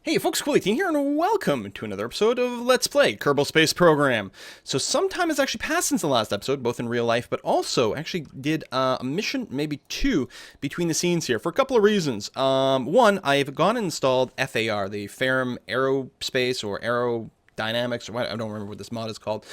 Hey folks, Cool18 here, and welcome to another episode of Let's Play Kerbal Space Program. So some time has actually passed since the last episode, both in real life, but also actually did a mission, maybe two, between the scenes here for a couple of reasons. One, I've gone and installed FAR, the Ferrum Aerospace or Aero Dynamics, or what, I don't remember what this mod is called,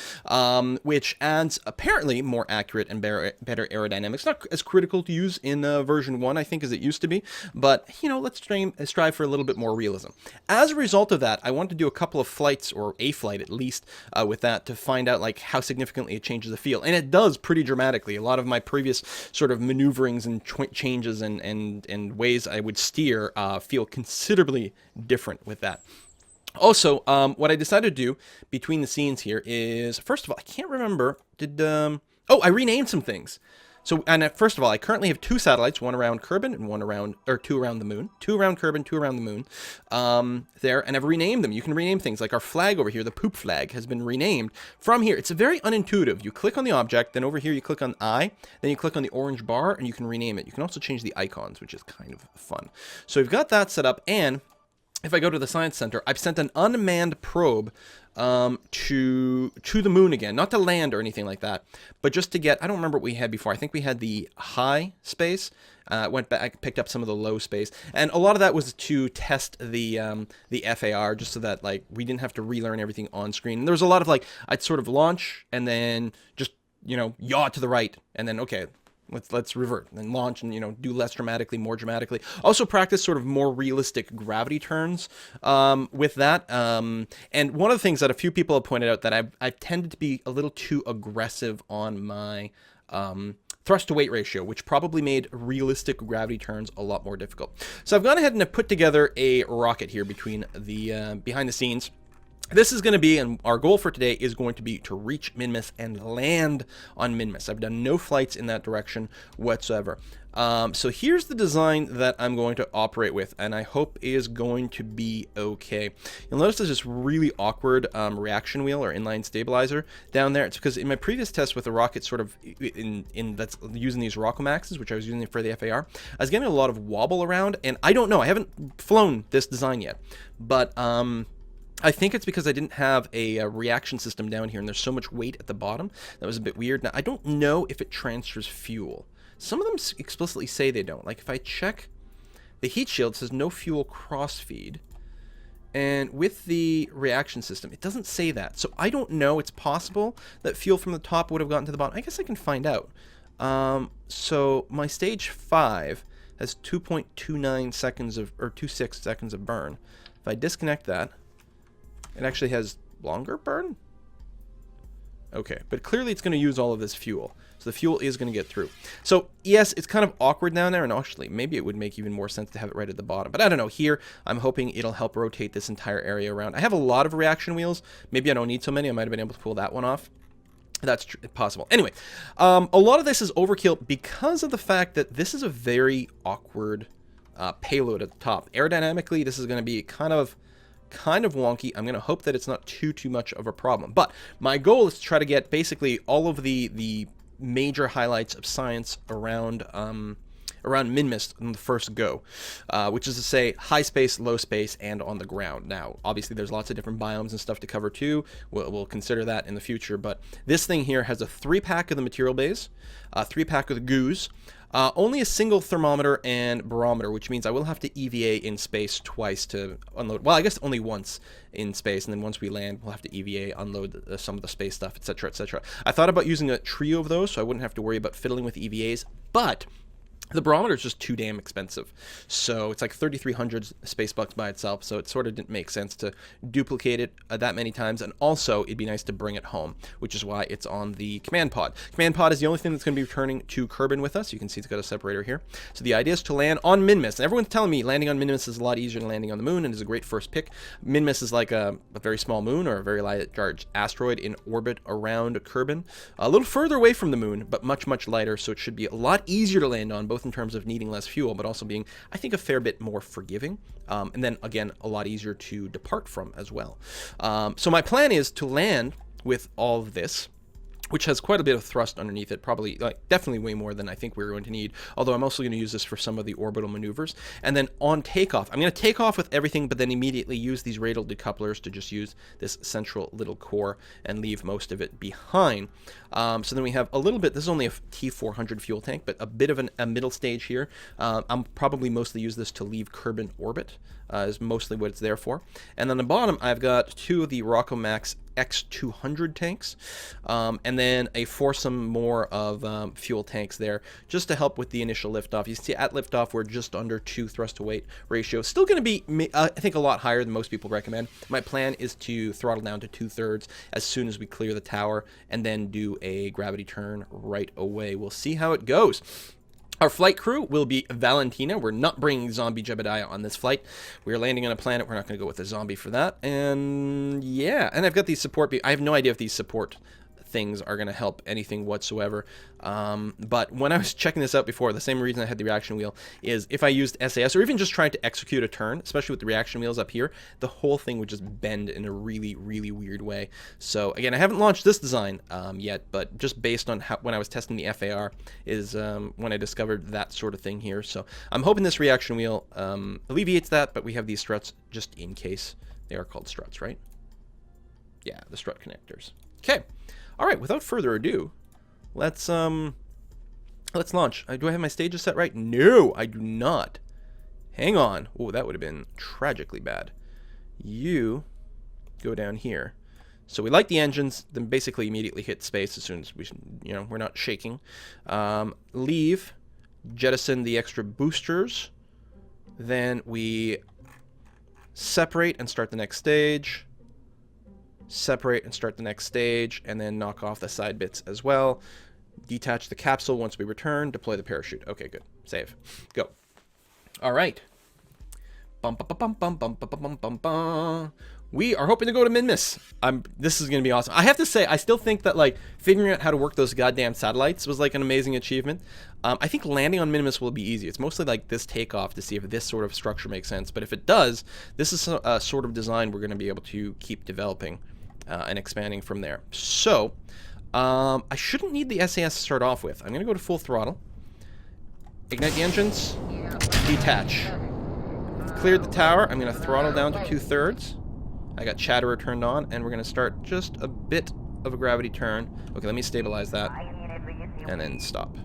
which adds apparently more accurate and better aerodynamics. Not as critical to use in version 1, I think, as it used to be, but, you know, let's strive for a little bit more realism. As a result of that, I want to do a couple of flights, or a flight at least, with that to find out, like, how significantly it changes the feel. And it does pretty dramatically. A lot of my previous sort of maneuverings and changes and ways I would steer feel considerably different with that. Also, what I decided to do between the scenes here is, first of all, I can't remember, I renamed some things. So, and first of all, I currently have two satellites, one around Kerbin and two around the moon. Two around Kerbin, two around the moon, there, and I've renamed them. You can rename things, like our flag over here, the poop flag, has been renamed from here. It's very unintuitive. You click on the object, then over here you click on I, then you click on the orange bar, and you can rename it. You can also change the icons, which is kind of fun. So we've got that set up, and if I go to the Science Center, I've sent an unmanned probe to the moon again. Not to land or anything like that, but just to get, I don't remember what we had before. I think we had the high space. Went back, picked up some of the low space. And a lot of that was to test the FAR, just so that, like, we didn't have to relearn everything on screen. And there was a lot of, like, I'd sort of launch and then just, you know, yaw to the right. And then, okay, let's revert and launch and, you know, do less dramatically, more dramatically. Also practice sort of more realistic gravity turns with that. And one of the things that a few people have pointed out that I've tended to be a little too aggressive on my thrust to weight ratio, which probably made realistic gravity turns a lot more difficult. So I've gone ahead and I've put together a rocket here between the behind the scenes. This is going to be, and our goal for today is going to be to reach Minmus and land on Minmus. I've done no flights in that direction whatsoever. So here's the design that I'm going to operate with, and I hope is going to be okay. You'll notice there's this really awkward reaction wheel or inline stabilizer down there. It's because in my previous test with the rocket, sort of that's using these Rockomaxes, which I was using for the FAR, I was getting a lot of wobble around, and I don't know. I haven't flown this design yet, but I think it's because I didn't have a reaction system down here, and there's so much weight at the bottom. That was a bit weird. Now, I don't know if it transfers fuel. Some of them explicitly say they don't. Like, if I check the heat shield, it says no fuel cross-feed. And with the reaction system, it doesn't say that. So I don't know. It's possible that fuel from the top would have gotten to the bottom. I guess I can find out. So my stage 5 has 2.29 seconds of, or 2.6 seconds of burn. If I disconnect that, it actually has longer burn? Okay, but clearly it's going to use all of this fuel. So the fuel is going to get through. So yes, it's kind of awkward down there, and actually maybe it would make even more sense to have it right at the bottom. But I don't know, here I'm hoping it'll help rotate this entire area around. I have a lot of reaction wheels. Maybe I don't need so many. I might have been able to pull that one off. That's possible. Anyway, a lot of this is overkill because of the fact that this is a very awkward payload at the top. Aerodynamically, this is going to be kind of wonky. I'm going to hope that it's not too much of a problem. But my goal is to try to get basically all of the major highlights of science around Minmus in the first go, which is to say high space, low space, and on the ground. Now, obviously, there's lots of different biomes and stuff to cover too. We'll consider that in the future. But this thing here has a 3-pack of the material bays, a 3-pack of the goos, only a single thermometer and barometer, which means I will have to EVA in space twice to unload. Well, I guess only once in space, and then once we land, we'll have to EVA, unload some of the space stuff, etc., etc. I thought about using a trio of those, so I wouldn't have to worry about fiddling with EVAs, but the barometer is just too damn expensive. So it's like 3,300 space bucks by itself, so it sort of didn't make sense to duplicate it that many times, and also it'd be nice to bring it home, which is why it's on the command pod. Command pod is the only thing that's going to be returning to Kerbin with us. You can see it's got a separator here. So the idea is to land on Minmus, and everyone's telling me landing on Minmus is a lot easier than landing on the moon, and is a great first pick. Minmus is like a very small moon, or a very large asteroid in orbit around Kerbin. A little further away from the moon, but much lighter, so it should be a lot easier to land on, both in terms of needing less fuel, but also being, I think, a fair bit more forgiving. And then, again, a lot easier to depart from as well. So my plan is to land with all of this, which has quite a bit of thrust underneath it, probably, like, definitely way more than I think we're going to need, although I'm also going to use this for some of the orbital maneuvers. And then on takeoff, I'm going to take off with everything, but then immediately use these radial decouplers to just use this central little core and leave most of it behind. So then we have a little bit, this is only a T400 fuel tank, but a bit of a middle stage here. I'm probably mostly use this to leave Kerbal orbit, is mostly what it's there for. And on the bottom, I've got two of the Rockomax X200 tanks, and then a foursome more of fuel tanks there, just to help with the initial liftoff. You see at liftoff, we're just under 2 thrust to weight ratio. Still going to be, I think, a lot higher than most people recommend. My plan is to throttle down to 2/3 as soon as we clear the tower, and then do a gravity turn right away. We'll see how it goes. Our flight crew will be Valentina. We're not bringing zombie Jebediah on this flight. We're landing on a planet. We're not going to go with a zombie for that. And yeah, and I've got these support. I have no idea if these support things are going to help anything whatsoever. But when I was checking this out before, the same reason I had the reaction wheel is if I used SAS or even just trying to execute a turn, especially with the reaction wheels up here, the whole thing would just bend in a really, really weird way. So again, I haven't launched this design yet, but just based on when I was testing the FAR is when I discovered that sort of thing here. So I'm hoping this reaction wheel alleviates that, but we have these struts just in case. They are called struts, right? Yeah, the strut connectors. Okay. All right, without further ado, let's launch. Do I have my stages set right? No, I do not. Hang on. Oh, that would have been tragically bad. You go down here. So we light the engines, then basically immediately hit space as soon as we're not shaking. Leave, jettison the extra boosters. Then we separate and start the next stage. Separate and start the next stage, and then knock off the side bits as well. Detach the capsule once we return. Deploy the parachute. Okay, good. Save. Go. All right. Bum, bum, bum, bum, bum, bum, bum, bum, bum. We are hoping to go to Minmus. This is going to be awesome. I have to say, I still think that, like, figuring out how to work those goddamn satellites was, like, an amazing achievement. I think landing on Minmus will be easy. It's mostly, like, this takeoff to see if this sort of structure makes sense. But if it does, this is a sort of design we're going to be able to keep developing and expanding from there. So, I shouldn't need the SAS to start off with. I'm going to go to full throttle. Ignite the engines. Detach. Cleared the tower. I'm going to throttle down to 2/3. I got Chatterer turned on, and we're going to start just a bit of a gravity turn. Okay, let me stabilize that, and then stop.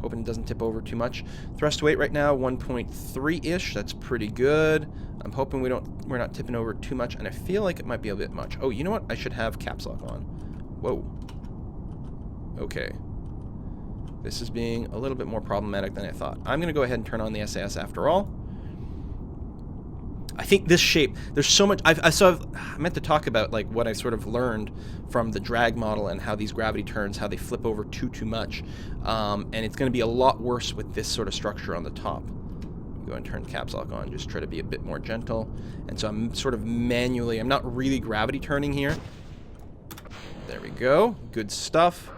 Hoping it doesn't tip over too much. Thrust to weight right now, 1.3-ish. That's pretty good. I'm hoping we're not tipping over too much, and I feel like it might be a bit much. Oh, you know what? I should have caps lock on. Whoa. Okay. This is being a little bit more problematic than I thought. I'm going to go ahead and turn on the SAS after all. I think this shape, there's so much, I meant to talk about, like, what I sort of learned from the drag model and how these gravity turns, how they flip over too much. And it's going to be a lot worse with this sort of structure on the top. Go and turn the caps lock on, just try to be a bit more gentle. And so I'm sort of manually, I'm not really gravity turning here. There we go, good stuff.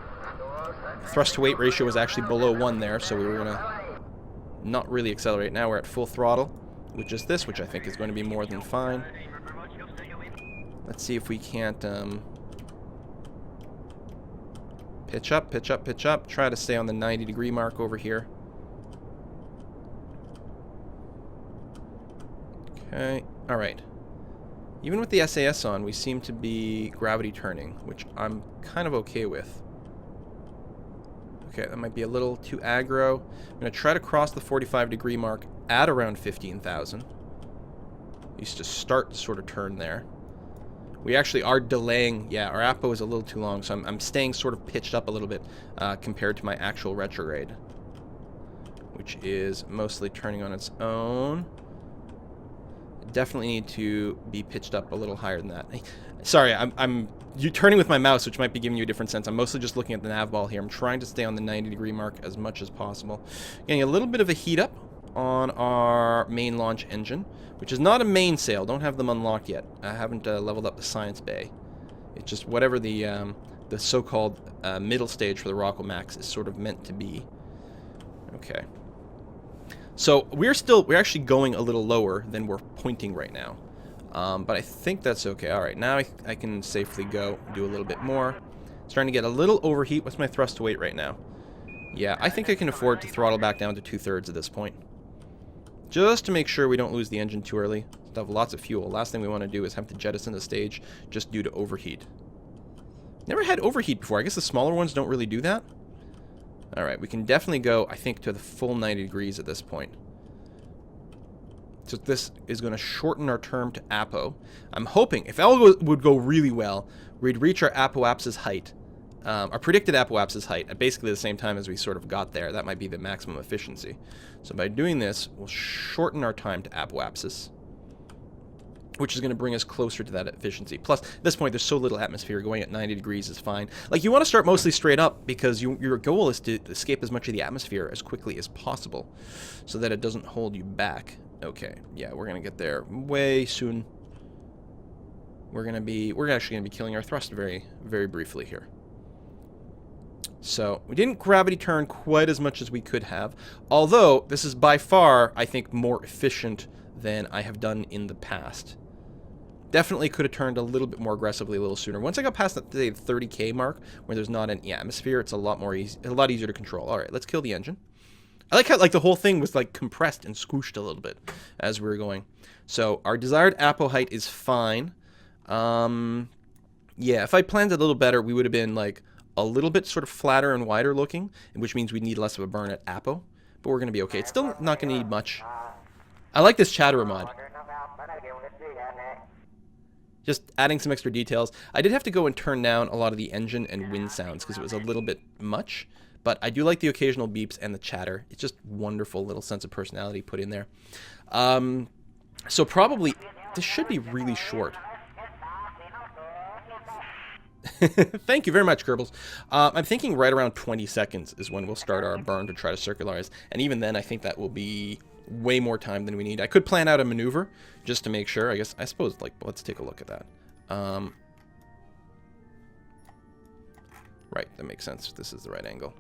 Thrust to weight ratio was actually below 1 there, so we were going to not really accelerate. Now we're at full throttle with just this, which I think is going to be more than fine. Let's see if we can't pitch up, pitch up, pitch up. Try to stay on the 90-degree mark over here. Okay, all right. Even with the SAS on, we seem to be gravity turning, which I'm kind of okay with. Okay, that might be a little too aggro. I'm going to try to cross the 45-degree mark at around 15,000. Used to start the sort of turn there. We actually are delaying. Yeah, our apo is a little too long, so I'm staying sort of pitched up a little bit compared to my actual retrograde, which is mostly turning on its own. Definitely need to be pitched up a little higher than that. Sorry, I'm turning with my mouse, which might be giving you a different sense. I'm mostly just looking at the nav ball here. I'm trying to stay on the 90-degree mark as much as possible. Getting a little bit of a heat up on our main launch engine, which is not a mainsail. Don't have them unlocked yet. I haven't leveled up the science bay. It's just whatever the so-called middle stage for the Rockomax is sort of meant to be. Okay. So we're actually going a little lower than we're pointing right now. But I think that's okay. Alright, now I can safely go do a little bit more. Starting to get a little overheat. What's my thrust to weight right now? Yeah, I think I can afford to throttle back down to 2/3 at this point. Just to make sure we don't lose the engine too early. Still have lots of fuel. Last thing we want to do is have to jettison the stage just due to overheat. Never had overheat before. I guess the smaller ones don't really do that. Alright, we can definitely go, I think, to the full 90 degrees at this point. So this is going to shorten our term to apo. I'm hoping, if all would go really well, we'd reach our apoapsis height. Our predicted apoapsis height at basically the same time as we sort of got there. That might be the maximum efficiency. So by doing this, we'll shorten our time to apoapsis, which is going to bring us closer to that efficiency. Plus, at this point, there's so little atmosphere. Going at 90 degrees is fine. Like, you want to start mostly straight up because your goal is to escape as much of the atmosphere as quickly as possible so that it doesn't hold you back. Okay, yeah, we're going to get there way soon. We're actually going to be killing our thrust very, very briefly here. So, we didn't gravity turn quite as much as we could have. Although, this is by far, I think, more efficient than I have done in the past. Definitely could have turned a little bit more aggressively a little sooner. Once I got past that 30k mark, where there's not any atmosphere, it's a lot easier to control. Alright, let's kill the engine. I like how the whole thing was compressed and squooshed a little bit as we were going. So, our desired apo height is fine. Yeah, if I planned it a little better, we would have been a little bit sort of flatter and wider looking, which means we need less of a burn at apo. But we're going to be okay. It's still not going to need much. I like this chatterer mod. Just adding some extra details. I did have to go and turn down a lot of the engine and wind sounds because it was a little bit much. But I do like the occasional beeps and the chatter. It's just wonderful little sense of personality put in there. So probably, this should be really short. Thank you very much, Kerbals. I'm thinking right around 20 seconds is when we'll start our burn to try to circularize. And even then, I think that will be way more time than we need. I could plan out a maneuver just to make sure. I suppose, let's take a look at that. Right, that makes sense. This is the right angle.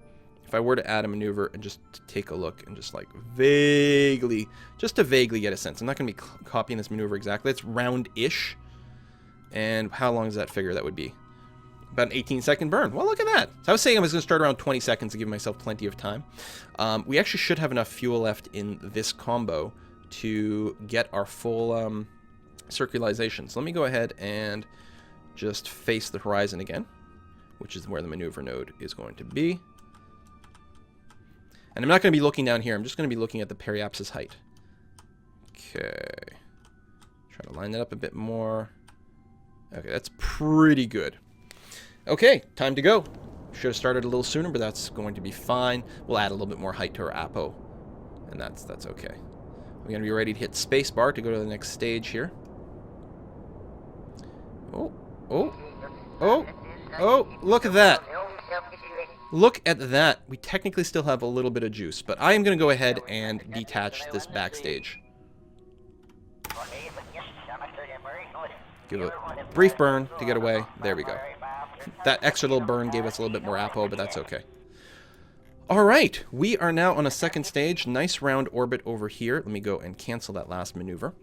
If I were to add a maneuver and just take a look and just vaguely, just to vaguely get a sense. I'm not going to be copying this maneuver exactly. It's round-ish. And how long does that figure that would be? About an 18-second burn. Well, look at that. So I was saying I was going to start around 20 seconds to give myself plenty of time. We actually should have enough fuel left in this combo to get our full circularization. So let me go ahead and just face the horizon again, which is where the maneuver node is going to be. And I'm not going to be looking down here. I'm just going to be looking at the periapsis height. Okay. Try to line that up a bit more. Okay, that's pretty good. Okay, time to go. Should have started a little sooner, but that's going to be fine. We'll add a little bit more height to our apo, and that's okay. We're going to be ready to hit spacebar to go to the next stage here. Oh, look at that. Look at that. We technically still have a little bit of juice, but I am going to go ahead and detach this backstage. Give a brief burn to get away. There we go. That extra little burn gave us a little bit more apo, but that's okay. Alright, we are now on a second stage. Nice round orbit over here. Let me go and cancel that last maneuver.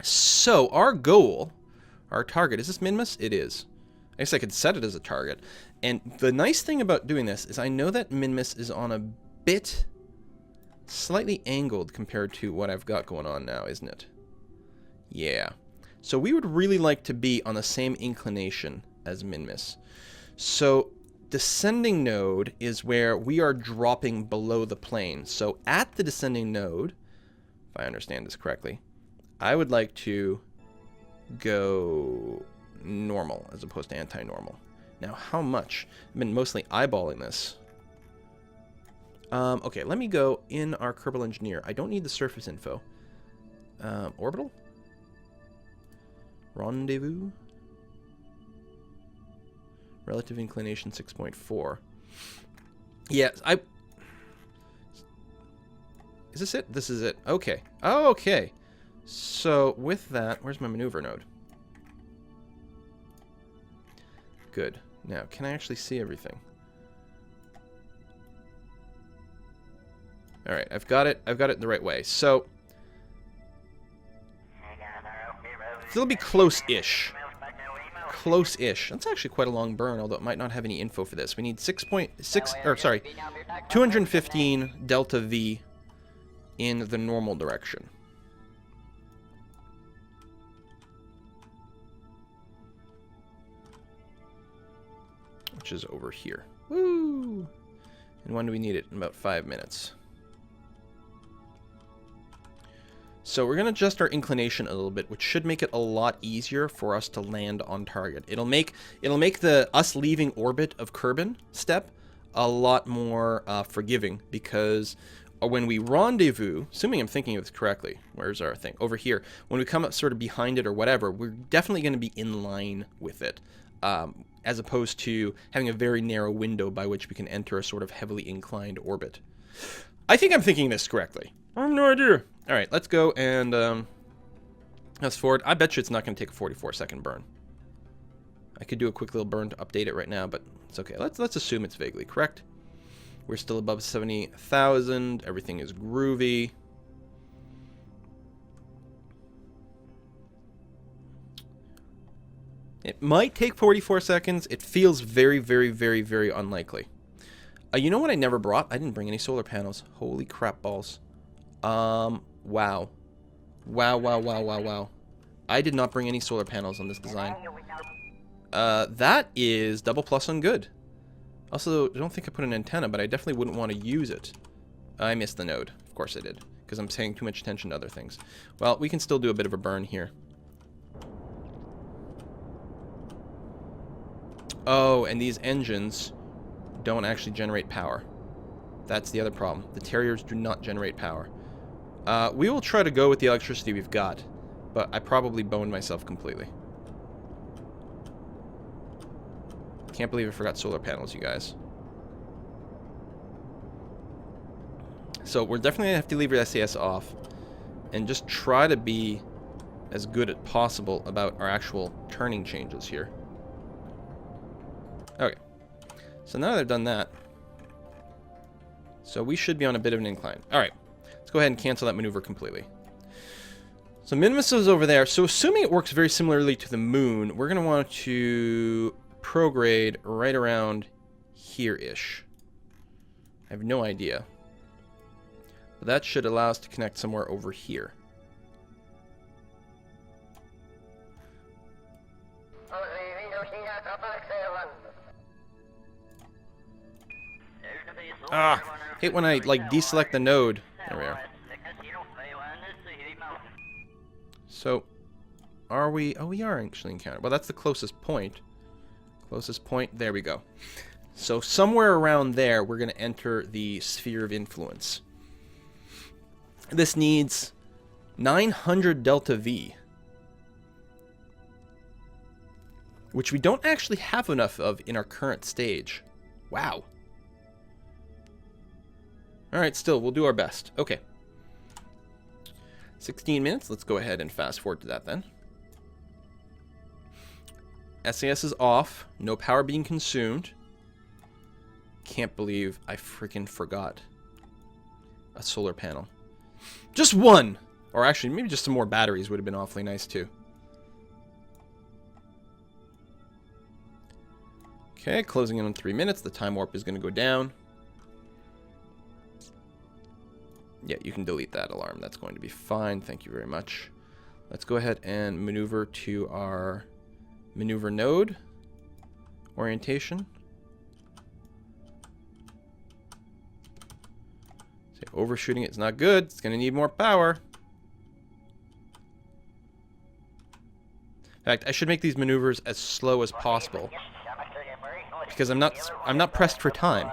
So, our goal, our target, is this Minmus? It is. I guess I could set it as a target. And the nice thing about doing this is I know that Minmus is on a bit slightly angled compared to what I've got going on now, isn't it? Yeah. So we would really like to be on the same inclination as Minmus. So descending node is where we are dropping below the plane. So at the descending node, if I understand this correctly, I would like to go normal as opposed to anti-normal. Now, how much? I've been mostly eyeballing this. Okay, let me go in our Kerbal Engineer. I don't need the surface info. Orbital? Rendezvous? Relative inclination 6.4. Yeah, Is this it? This is it. Okay. Oh, okay. So, with that, where's my maneuver node? Good. Now, can I actually see everything? Alright, I've got it. I've got it the right way. So, still be close-ish. Close-ish. That's actually quite a long burn, although it might not have any info for this. We need 215 delta V in the normal direction. Which is over here. Woo! And when do we need it? In about 5 minutes. So we're going to adjust our inclination a little bit, which should make it a lot easier for us to land on target. It'll make the us leaving orbit of Kerbal step a lot more forgiving, because when we rendezvous, assuming I'm thinking of this correctly, where's our thing? Over here. When we come up sort of behind it or whatever, we're definitely going to be in line with it, as opposed to having a very narrow window by which we can enter a sort of heavily inclined orbit. I think I'm thinking this correctly. I have no idea. All right, let's go and fast forward. I bet you it's not going to take a 44-second burn. I could do a quick little burn to update it right now, but it's okay. Let's assume it's vaguely correct. We're still above 70,000. Everything is groovy. It might take 44 seconds. It feels very, very, very, very unlikely. You know what I never brought? I didn't bring any solar panels. Holy crap balls. Wow. Wow, wow, wow, wow, wow. I did not bring any solar panels on this design. That is double plus on good. Also, I don't think I put an antenna, but I definitely wouldn't want to use it. I missed the node. Of course I did, because I'm paying too much attention to other things. Well, we can still do a bit of a burn here. Oh, and these engines don't actually generate power. That's the other problem. The Terriers do not generate power. We will try to go with the electricity we've got, but I probably boned myself completely. Can't believe I forgot solar panels, you guys. So we're definitely going to have to leave your SAS off and just try to be as good as possible about our actual turning changes here. Okay. So now that I've done that, so we should be on a bit of an incline. All right. Let's go ahead and cancel that maneuver completely. So Minmus is over there. So assuming it works very similarly to the moon, we're going to want to prograde right around here-ish. I have no idea. But that should allow us to connect somewhere over here. Ah, hate when I like deselect the node. There we are. So, are we? Oh, we are actually encountered. Well, that's the closest point. Closest point. There we go. So somewhere around there, we're going to enter the sphere of influence. This needs 900 delta V, which we don't actually have enough of in our current stage. Wow. Alright, still, we'll do our best. Okay. 16 minutes. Let's go ahead and fast forward to that then. SAS is off. No power being consumed. Can't believe I freaking forgot a solar panel. Just one! Or actually, maybe just some more batteries would have been awfully nice too. Okay, closing in on 3 minutes. The time warp is going to go down. Yeah, you can delete that alarm. That's going to be fine. Thank you very much. Let's go ahead and maneuver to our maneuver node orientation. So overshooting it's not good. It's going to need more power. In fact, I should make these maneuvers as slow as possible because I'm not pressed for time.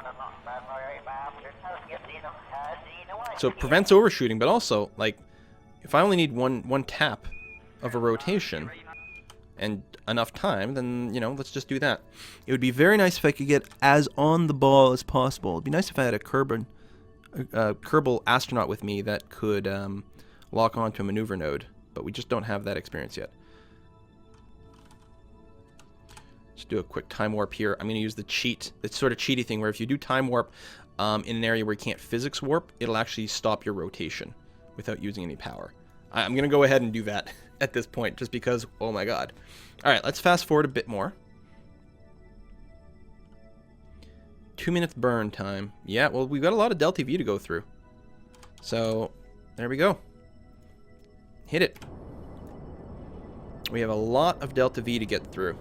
So it prevents overshooting, but also, like, if I only need one tap of a rotation and enough time, then, you know, let's just do that. It would be very nice if I could get as on the ball as possible. It'd be nice if I had a Kerbal astronaut with me that could lock onto a maneuver node, but we just don't have that experience yet. Just do a quick time warp here. I'm going to use the cheat, it's sort of cheaty thing where if you do time warp in an area where you can't physics warp, it'll actually stop your rotation without using any power. I'm going to go ahead and do that at this point, just because, oh my god. Alright, let's fast forward a bit more. 2 minutes burn time. Yeah, well, we've got a lot of Delta V to go through. So, there we go. Hit it. We have a lot of Delta V to get through.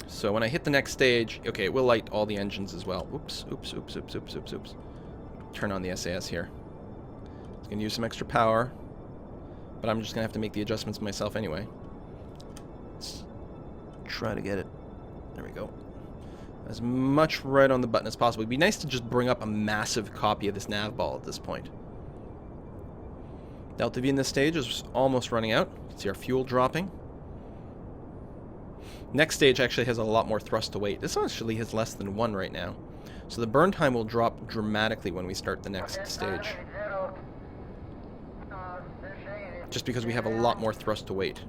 So when I hit the next stage, okay, we'll light all the engines as well. Oops, oops, oops, oops, oops, oops, oops. Turn on the SAS here. It's going to use some extra power, but I'm just going to have to make the adjustments myself anyway. Let's try to get it. There we go. As much right on the button as possible. It'd be nice to just bring up a massive copy of this nav ball at this point. Delta V in this stage is almost running out. You can see our fuel dropping. Next stage actually has a lot more thrust to weight. This actually has less than 1 right now. So the burn time will drop dramatically when we start the next stage. Just because we have a lot more thrust to weight.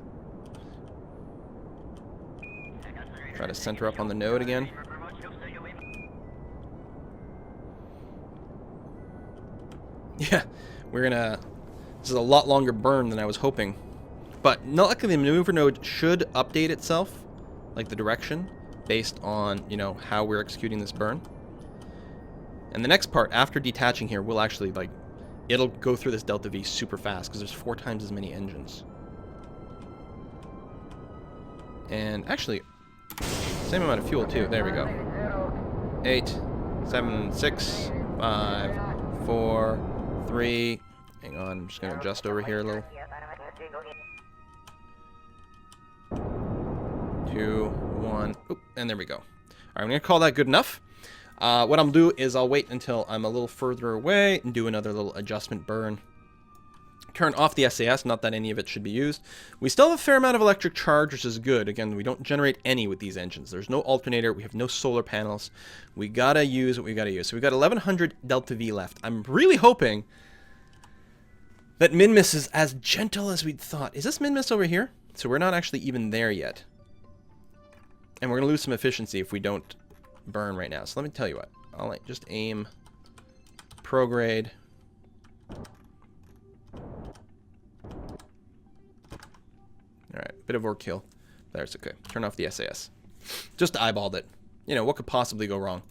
Try to center up on the node again. Yeah, we're gonna... This is a lot longer burn than I was hoping. But luckily the maneuver node should update itself, like the direction, based on, you know, how we're executing this burn. And the next part, after detaching here, will actually, like, it'll go through this Delta V super fast, because there's 4 times as many engines. And actually, same amount of fuel, too. There we go. 8, 7, 6, 5, 4, 3... Hang on, I'm just going to adjust over here a little. 2, 1, oop, and there we go. Alright, I'm going to call that good enough. What I'll do is I'll wait until I'm a little further away and do another little adjustment burn. Turn off the SAS, not that any of it should be used. We still have a fair amount of electric charge, which is good. Again, we don't generate any with these engines. There's no alternator, we have no solar panels. We gotta use what we gotta use. So we've got 1100 Delta V left. I'm really hoping that Minmus is as gentle as we'd thought. Is this Minmus over here? So we're not actually even there yet. And we're going to lose some efficiency if we don't burn right now. So let me tell you what. I'll just aim prograde. Alright, bit of overkill. There's okay. Turn off the SAS. Just eyeballed it. You know, what could possibly go wrong?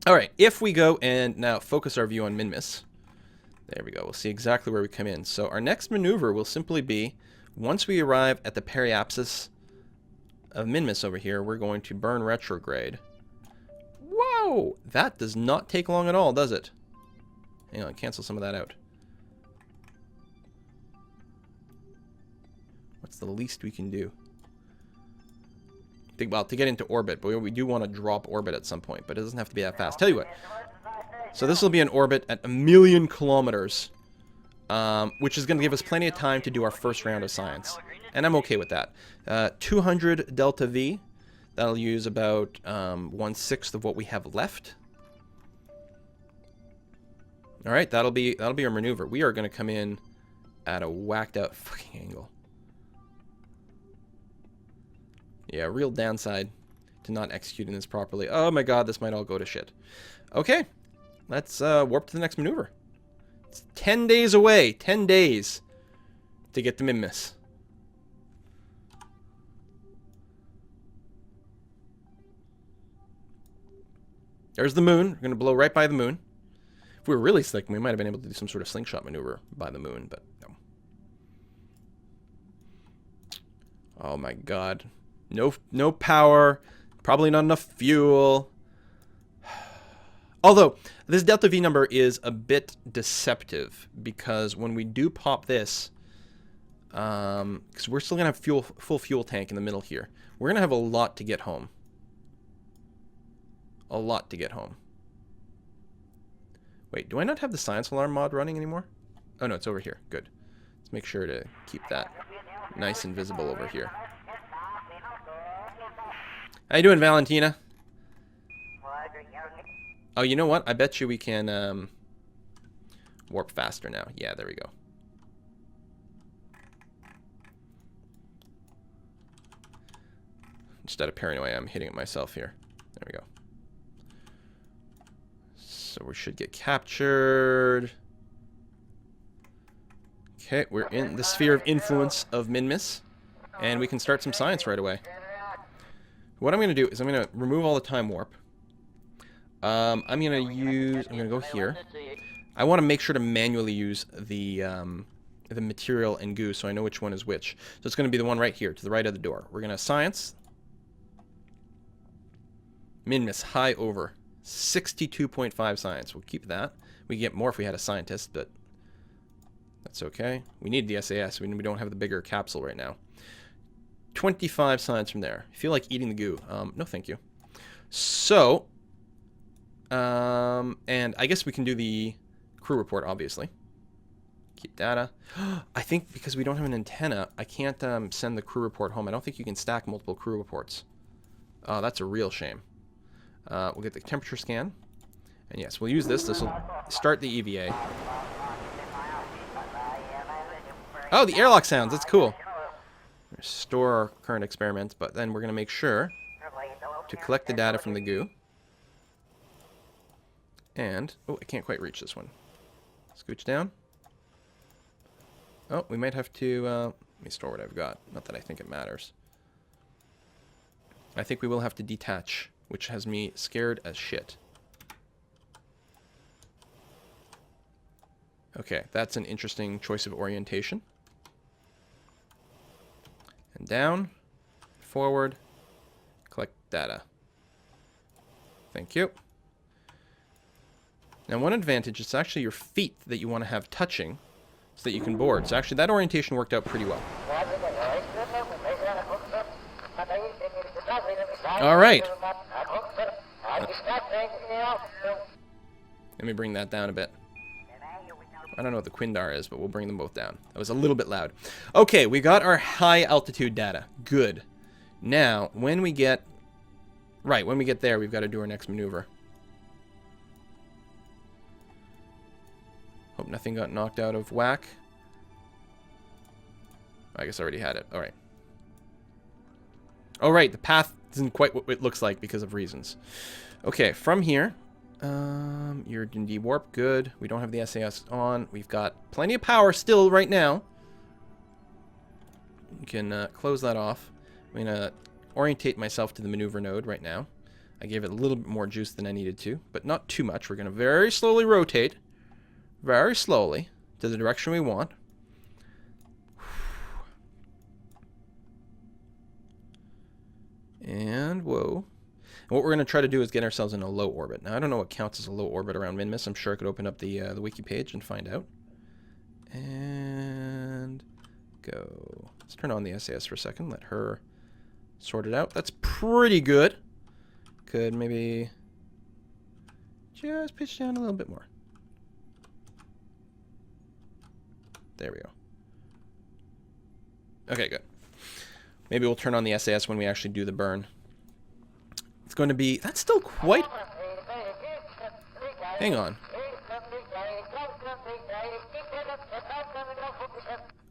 Alright, if we go and now focus our view on Minmus. There we go. We'll see exactly where we come in. So our next maneuver will simply be, once we arrive at the periapsis of Minmus over here, we're going to burn retrograde. Whoa! That does not take long at all, does it? Hang on, cancel some of that out. What's the least we can do? Well, to get into orbit, but we do want to drop orbit at some point, but it doesn't have to be that fast. Tell you what. So this will be an orbit at 1,000,000 kilometers, which is going to give us plenty of time to do our first round of science. And I'm okay with that. 200 Delta V. That'll use about 1/6 of what we have left. All right, that'll be our maneuver. We are going to come in at a whacked out fucking angle. Yeah, real downside to not executing this properly. Oh my god, this might all go to shit. Okay. Let's warp to the next maneuver. It's 10 days away. 10 days to get to Minmus. There's the moon. We're going to blow right by the moon. If we were really slick, we might have been able to do some sort of slingshot maneuver by the moon, but no. Oh my god. No power. Probably not enough fuel. Although, this Delta V number is a bit deceptive, because when we do pop this, because we're still going to have full fuel tank in the middle here, we're going to have a lot to get home. A lot to get home. Wait, do I not have the science alarm mod running anymore? Oh no, it's over here. Good. Let's make sure to keep that nice and visible over here. How you doing, Valentina? Oh, you know what? I bet you we can warp faster now. Yeah, there we go. Just out of paranoia, I'm hitting it myself here. There we go. So we should get captured. Okay, we're in the sphere of influence of Minmus, and we can start some science right away. What I'm going to do is I'm going to remove all the time warp. I'm going to go here. I want to make sure to manually use the material and goo so I know which one is which. So it's going to be the one right here, to the right of the door. We're going to science. Minmus, high over. 62.5 science. We'll keep that. We could get more if we had a scientist, but that's okay. We need the SAS. We don't have the bigger capsule right now. 25 science from there. I feel like eating the goo. No, thank you. So, and I guess we can do the crew report, obviously. Keep data. I think because we don't have an antenna, I can't send the crew report home. I don't think you can stack multiple crew reports. Oh, that's a real shame. We'll get the temperature scan. And yes, we'll use this. This will start the EVA. Oh, the airlock sounds. That's cool. Restore our current experiments, but then we're going to make sure to collect the data from the goo. And, oh, I can't quite reach this one. Scooch down. Oh, we might have to, let me store what I've got. Not that I think it matters. I think we will have to detach, which has me scared as shit. Okay, that's an interesting choice of orientation. And down, forward, collect data. Thank you. Now one advantage is actually your feet that you want to have touching so that you can board. So actually that orientation worked out pretty well. Alright. Let me bring that down a bit. I don't know what the Quindar is, but we'll bring them both down. That was a little bit loud. Okay, we got our high altitude data. Good. Now, when we get... Right, when we get there, we've got to do our next maneuver. Hope nothing got knocked out of whack. I guess I already had it. Alright. Oh, right, the path isn't quite what it looks like because of reasons. Okay, from here... you're in D-warp. Good. We don't have the SAS on. We've got plenty of power still right now. You can close that off. I'm going to orientate myself to the maneuver node right now. I gave it a little bit more juice than I needed to, but not too much. We're going to very slowly rotate. Very slowly to the direction we want. And, whoa. And what we're going to try to do is get ourselves in a low orbit. Now, I don't know what counts as a low orbit around Minmus. I'm sure I could open up the wiki page and find out. And go. Let's turn on the SAS for a second. Let her sort it out. That's pretty good. Could maybe just pitch down a little bit more. There we go. Okay, good. Maybe we'll turn on the SAS when we actually do the burn. It's going to be... That's still quite... Hang on.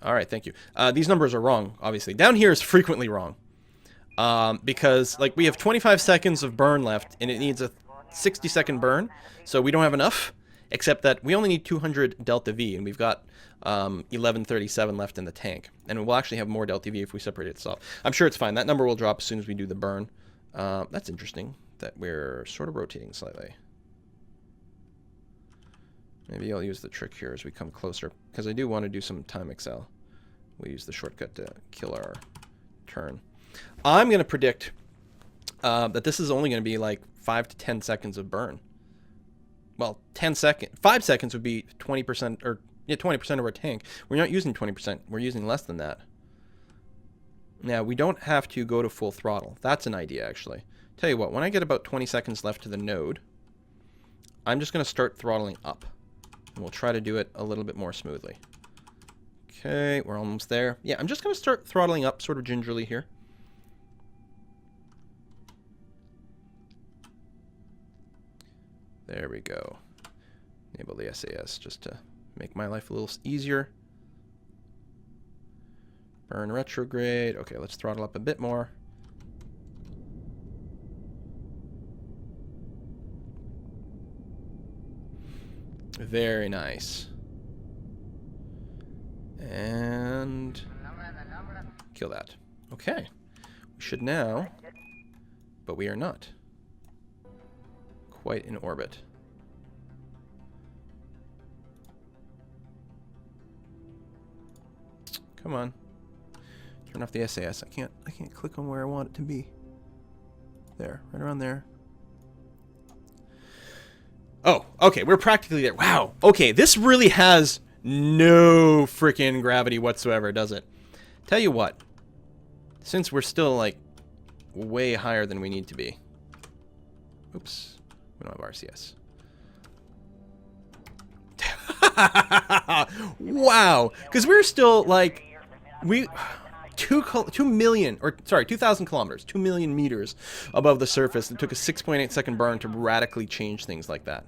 Alright, thank you. These numbers are wrong, obviously. Down here is frequently wrong. Because, like, we have 25 seconds of burn left, and it needs a 60-second burn, so we don't have enough, except that we only need 200 delta V, and we've got 1137 left in the tank. And we'll actually have more delta V if we separate it off. I'm sure it's fine. That number will drop as soon as we do the burn. That's interesting that we're sort of rotating slightly. Maybe I'll use the trick here as we come closer, because I do want to do some time excel. We'll use the shortcut to kill our turn. I'm going to predict that this is only going to be like 5 to 10 seconds of burn. Well, 5 seconds would be 20%, or yeah, 20% of our tank. We're not using 20%. We're using less than that. Now, we don't have to go to full throttle. That's an idea, actually. Tell you what, when I get about 20 seconds left to the node, I'm just going to start throttling up. And we'll try to do it a little bit more smoothly. Okay, we're almost there. Yeah, I'm just going to start throttling up sort of gingerly here. There we go. Enable the SAS just to make my life a little easier. Burn retrograde. Okay, let's throttle up a bit more. Very nice. And kill that. Okay. We should now, but we are not quite in orbit. Come on. Turn off the SAS. I can't click on where I want it to be. There, right around there. Oh, okay, we're practically there. Wow. Okay, this really has no freaking gravity whatsoever, does it? Tell you what. Since we're still, like, way higher than we need to be. Oops. We don't have RCS. Wow. Because we're still, like, 2,000 kilometers, 2 million meters above the surface. It took a 6.8 second burn to radically change things like that.